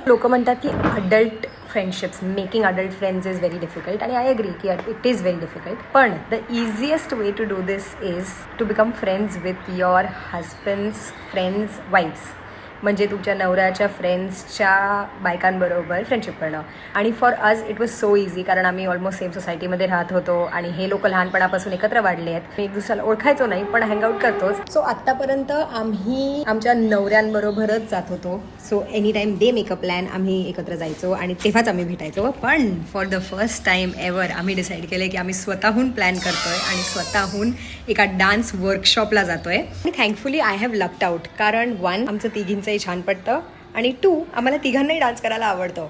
लोक म्हणतात की adult friendships, making adult friends is very difficult, आणि आय अग्री की इट इज व्हेरी डिफिकल्ट. पण the easiest way to do this is to become friends with your husband's friends wives. म्हणजे तुमच्या नवऱ्याच्या फ्रेंड्सच्या बायकांबरोबर फ्रेंडशिप करणं. आणि for us it was so easy, कारण आम्ही ऑलमोस्ट सेम सोसायटीमध्ये राहत होतो आणि हे लोक लहानपणापासून एकत्र वाढले आहेत. एक दुसऱ्याला ओळखायचो नाही पण हँगआउट करतोच. सो आत्तापर्यंत आम्ही आमच्या नवऱ्यांबरोबरच जात होतो. So any time they make a plan, आम्ही एकत्र जायचो आणि तेव्हाच आम्ही भेटायचो. पण for the first time ever आम्ही डिसाईड केलं की आम्ही स्वतःहून प्लॅन करतोय आणि स्वतःहून एका डान्स वर्कशॉपला जातोय. आणि thankfully I have locked out, कारण 1 आमचं तिघींचंही छान पडतं आणि 2 आम्हाला तिघांनाही डान्स करायला आवडतं.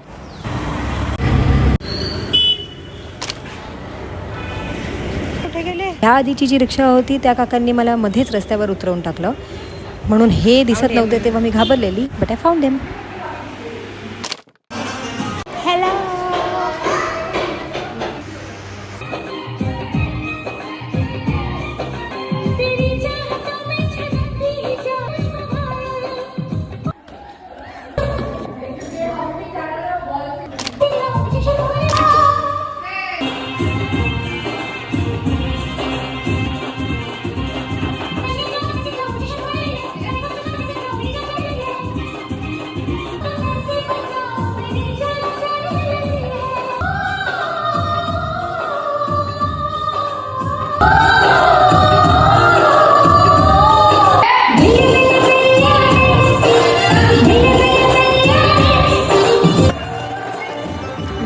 कुठे गेले? ह्या आधीची जी रिक्षा होती त्या काकांनी मला मध्येच रस्त्यावर उतरवून टाकलं, म्हणून हे दिसत नव्हते तेव्हा मी घाबरलेली. But I found them. Hello.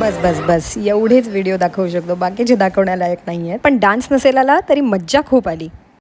बस बस बस एवढेच व्हिडिओ दाखवू शकतो, बाकीचे दाखवण्यालायक नाही आहेत. पण डान्स नसेल आला तरी मज्जा खूप आली.